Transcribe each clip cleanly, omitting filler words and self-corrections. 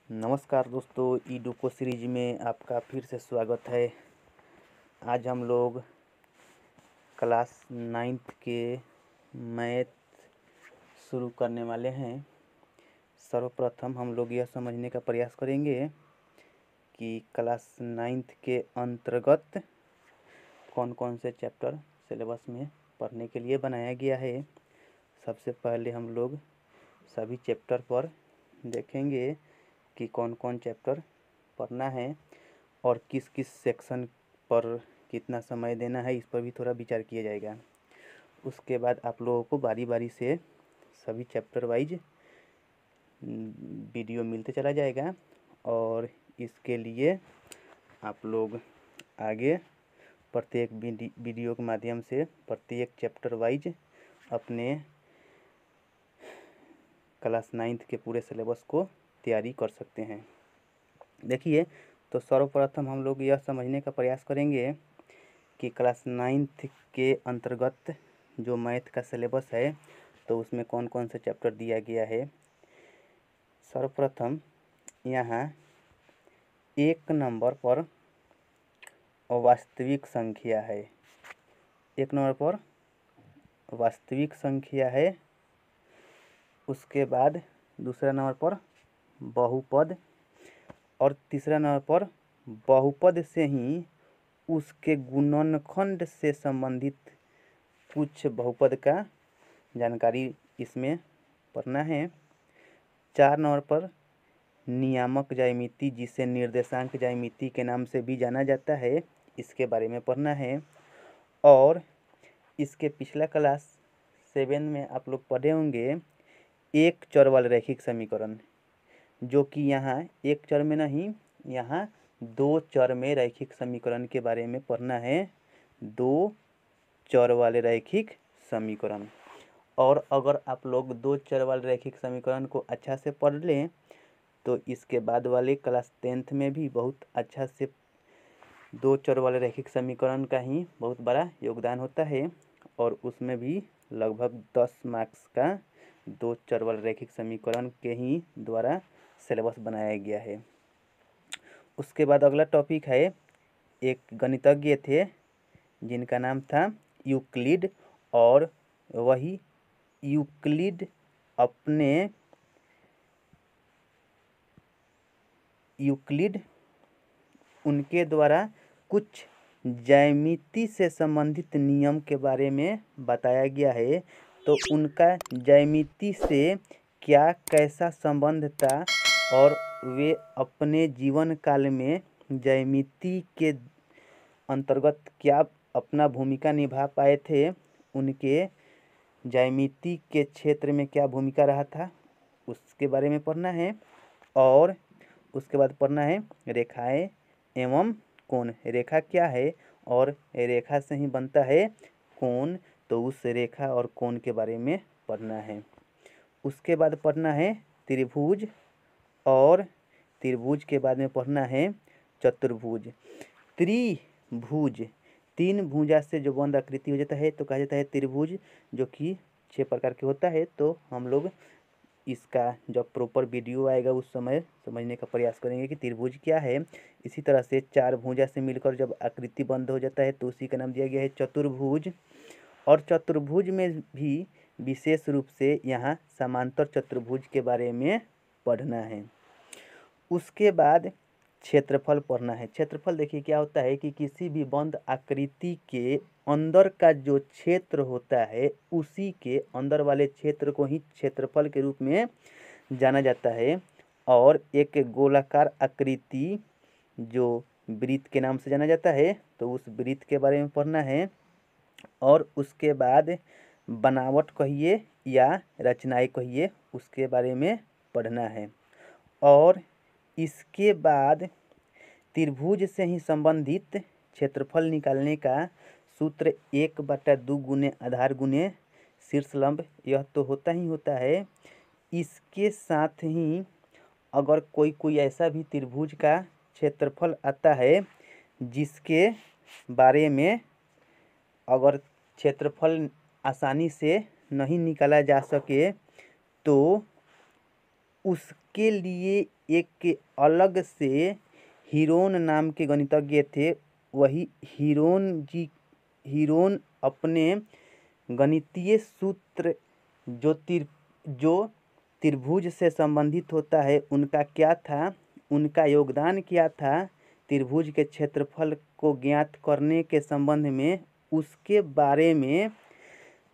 नमस्कार दोस्तों, ईडुको सीरीज में आपका फिर से स्वागत है। आज हम लोग क्लास 9th के मैथ शुरू करने वाले हैं। सर्वप्रथम हम लोग यह समझने का प्रयास करेंगे कि क्लास 9th के अंतर्गत कौन कौन से चैप्टर सिलेबस में पढ़ने के लिए बनाया गया है। सबसे पहले हम लोग सभी चैप्टर पर देखेंगे कि कौन कौन चैप्टर पढ़ना है और किस किस सेक्शन पर कितना समय देना है, इस पर भी थोड़ा विचार किया जाएगा। उसके बाद आप लोगों को बारी बारी से सभी चैप्टर वाइज वीडियो मिलते चला जाएगा और इसके लिए आप लोग आगे प्रत्येक वीडियो के माध्यम से प्रत्येक चैप्टर वाइज अपने क्लास 9th के पूरे सिलेबस को तैयारी कर सकते हैं। देखिए, तो सर्वप्रथम हम लोग यह समझने का प्रयास करेंगे कि क्लास 9th के अंतर्गत जो मैथ का सिलेबस है तो उसमें कौन कौन से चैप्टर दिया गया है। सर्वप्रथम यहाँ 1 नंबर पर वास्तविक संख्या है। 1 नंबर पर वास्तविक संख्या है। उसके बाद दूसरा नंबर पर बहुपद और तीसरा नंबर पर बहुपद से ही उसके गुणनखंड से संबंधित कुछ बहुपद का जानकारी इसमें पढ़ना है। 4 नंबर पर नियामक ज्यामिति, जिसे निर्देशांक ज्यामिति के नाम से भी जाना जाता है, इसके बारे में पढ़ना है। और इसके पिछला क्लास 7 में आप लोग पढ़े होंगे एक चर वाले रैखिक समीकरण, जो कि यहाँ एक चर में नहीं, यहाँ 2 चर में रैखिक समीकरण के बारे में पढ़ना है। 2 चर वाले रैखिक समीकरण। और अगर आप लोग 2 चर वाले रैखिक समीकरण को अच्छा से पढ़ लें तो इसके बाद वाले क्लास 10th में भी बहुत अच्छा से 2 चर वाले रैखिक समीकरण का ही बहुत बड़ा योगदान होता है और उसमें भी लगभग 10 मार्क्स का 2 चर वाले रैखिक समीकरण के ही द्वारा सिलेबस बनाया गया है। उसके बाद अगला टॉपिक है, एक गणितज्ञ थे जिनका नाम था यूक्लिड, और वही यूक्लिड उनके द्वारा कुछ ज्यामिति से संबंधित नियम के बारे में बताया गया है। तो उनका ज्यामिति से क्या कैसा संबंध था और वे अपने जीवन काल में ज्यामिति के अंतर्गत क्या अपना भूमिका निभा पाए थे, उनके ज्यामिति के क्षेत्र में क्या भूमिका रहा था, उसके बारे में पढ़ना है। और उसके बाद पढ़ना है रेखाएं एवं कोण। रेखा क्या है और रेखा से ही बनता है कोण, तो उस रेखा और कोण के बारे में पढ़ना है। उसके बाद पढ़ना है त्रिभुज, और त्रिभुज के बाद में पढ़ना है चतुर्भुज। त्रिभुज 3 भुजा से जो बंद आकृति हो जाता है तो कहा जाता है त्रिभुज, जो कि 6 प्रकार के होता है। तो हम लोग इसका जब प्रॉपर वीडियो आएगा उस समय समझने का प्रयास करेंगे कि त्रिभुज क्या है। इसी तरह से 4 भुजा से मिलकर जब आकृति बंद हो जाता है तो उसी का नाम दिया गया है चतुर्भुज। और चतुर्भुज में भी विशेष रूप से यहाँ समांतर चतुर्भुज के बारे में पढ़ना है। उसके बाद क्षेत्रफल पढ़ना है। क्षेत्रफल देखिए क्या होता है कि किसी भी बंद आकृति के अंदर का जो क्षेत्र होता है उसी के अंदर वाले क्षेत्र को ही क्षेत्रफल के रूप में जाना जाता है। और एक गोलाकार आकृति जो वृत्त के नाम से जाना जाता है तो उस वृत्त के बारे में पढ़ना है। और उसके बाद बनावट कहिए या रचनाएं कहिए, उसके बारे में पढ़ना है। और इसके बाद त्रिभुज से ही संबंधित क्षेत्रफल निकालने का सूत्र 1/2 गुने आधार गुने शीर्षलंब, यह तो होता ही होता है। इसके साथ ही अगर कोई ऐसा भी त्रिभुज का क्षेत्रफल आता है जिसके बारे में अगर क्षेत्रफल आसानी से नहीं निकाला जा सके तो उसके लिए एक अलग से हीरोन नाम के गणितज्ञ थे। वही हीरोन अपने गणितीय सूत्र जो त्रिभुज से संबंधित होता है उनका क्या था, उनका योगदान क्या था त्रिभुज के क्षेत्रफल को ज्ञात करने के संबंध में, उसके बारे में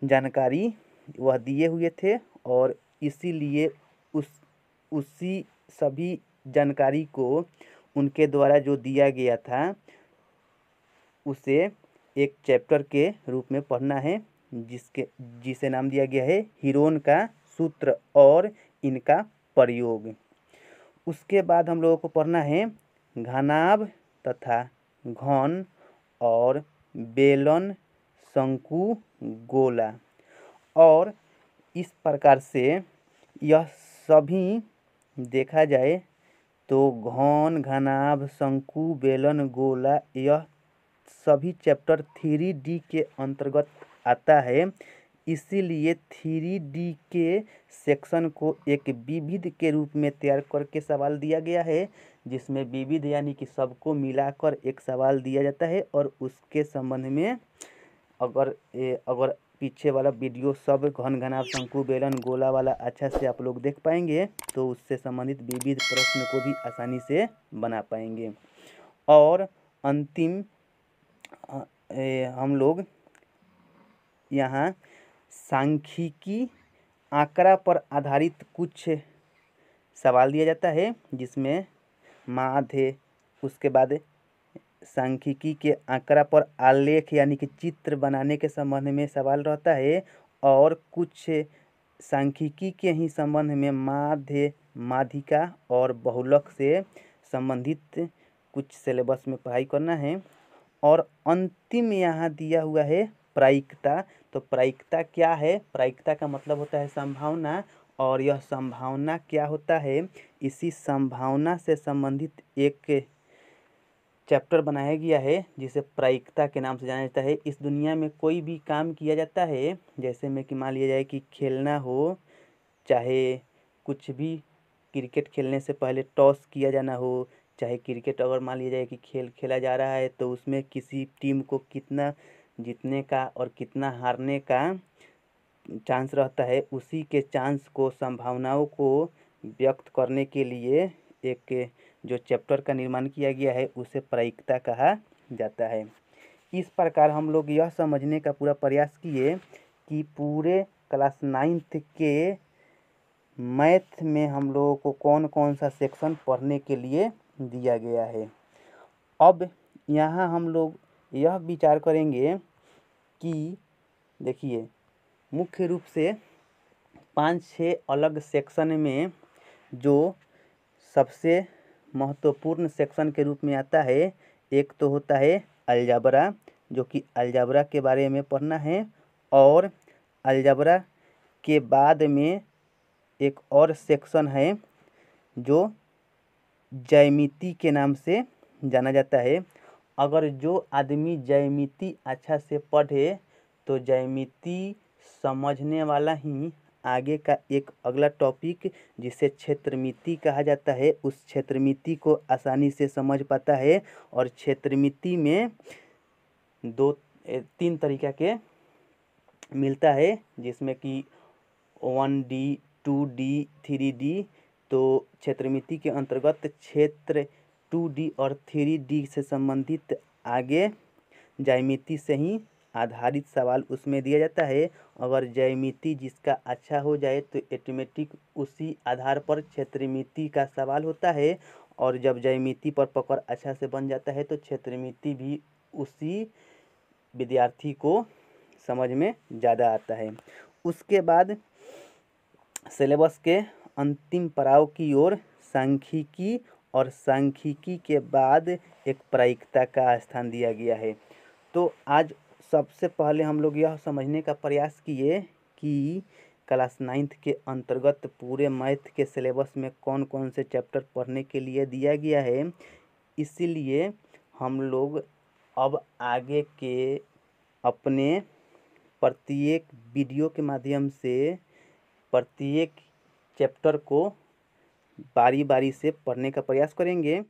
जानकारी वह दिए हुए थे। और इसीलिए उसी सभी जानकारी को उनके द्वारा जो दिया गया था उसे एक चैप्टर के रूप में पढ़ना है, जिसे नाम दिया गया है हीरोन का सूत्र और इनका प्रयोग। उसके बाद हम लोगों को पढ़ना है घनाभ तथा घन और बेलन शंकु गोला। और इस प्रकार से यह सभी देखा जाए तो घन, घनाभ, शंकु, बेलन, गोला यह सभी चैप्टर 3D के अंतर्गत आता है। इसीलिए 3D के सेक्शन को एक विविध के रूप में तैयार करके सवाल दिया गया है, जिसमें विविध यानी कि सबको मिलाकर एक सवाल दिया जाता है। और उसके संबंध में अगर पीछे वाला वीडियो सब घन, घनाभ, शंकु, बेलन, गोला वाला अच्छा से आप लोग देख पाएंगे तो उससे संबंधित विविध प्रश्न को भी आसानी से बना पाएंगे। और अंतिम हम लोग यहाँ सांख्यिकी आंकड़ा पर आधारित कुछ सवाल दिया जाता है, जिसमें माध्य, उसके बाद सांख्यिकी के आंकड़ा पर आलेख यानी कि चित्र बनाने के संबंध में सवाल रहता है। और कुछ सांख्यिकी के ही संबंध में माध्य, माध्यिका और बहुलक से संबंधित कुछ सिलेबस में पढ़ाई करना है। और अंतिम यहाँ दिया हुआ है प्रायिकता। तो प्रायिकता क्या है? प्रायिकता का मतलब होता है संभावना। और यह संभावना क्या होता है, इसी संभावना से संबंधित एक चैप्टर बनाया गया है जिसे प्रायिकता के नाम से जाना जाता है। इस दुनिया में कोई भी काम किया जाता है, जैसे में कि मान लिया जाए कि खेलना हो, चाहे कुछ भी, क्रिकेट खेलने से पहले टॉस किया जाना हो, चाहे क्रिकेट अगर मान लिया जाए कि खेल खेला जा रहा है तो उसमें किसी टीम को कितना जीतने का और कितना हारने का चांस रहता है, उसी के चांस को, संभावनाओं को व्यक्त करने के लिए एक जो चैप्टर का निर्माण किया गया है उसे प्रायिकता कहा जाता है। इस प्रकार हम लोग यह समझने का पूरा प्रयास किए कि पूरे क्लास 9th के मैथ में हम लोगों को कौन कौन सा सेक्शन पढ़ने के लिए दिया गया है। अब यहाँ हम लोग यह विचार करेंगे कि देखिए, मुख्य रूप से 5-6 अलग सेक्शन में जो सबसे महत्वपूर्ण सेक्शन के रूप में आता है, एक तो होता है अलजबरा, जो कि अलजबरा के बारे में पढ़ना है। और अलजबरा के बाद में एक और सेक्शन है जो ज्यामिति के नाम से जाना जाता है। अगर जो आदमी ज्यामिति अच्छा से पढ़े तो ज्यामिति समझने वाला ही आगे का एक अगला टॉपिक जिसे क्षेत्रमिति कहा जाता है, उस क्षेत्रमिति को आसानी से समझ पाता है। और क्षेत्रमिति में 2-3 तरीका के मिलता है, जिसमें कि 1D, 2D, 3D। तो क्षेत्रमिति के अंतर्गत क्षेत्र 2D और 3D से संबंधित आगे ज्यामिति से ही आधारित सवाल उसमें दिया जाता है। अगर ज्यामिति जिसका अच्छा हो जाए तो ऑटोमेटिक उसी आधार पर क्षेत्रमिति का सवाल होता है। और जब ज्यामिति पर पकड़ अच्छा से बन जाता है तो क्षेत्रमिति भी उसी विद्यार्थी को समझ में ज़्यादा आता है। उसके बाद सिलेबस के अंतिम पड़ाव की ओर सांख्यिकी, और सांख्यिकी के बाद एक प्रायिकता का स्थान दिया गया है। तो आज सबसे पहले हम लोग यह समझने का प्रयास किए कि क्लास 9th के अंतर्गत पूरे मैथ के सिलेबस में कौन कौन से चैप्टर पढ़ने के लिए दिया गया है। इसीलिए हम लोग अब आगे के अपने प्रत्येक वीडियो के माध्यम से प्रत्येक चैप्टर को बारी बारी से पढ़ने का प्रयास करेंगे।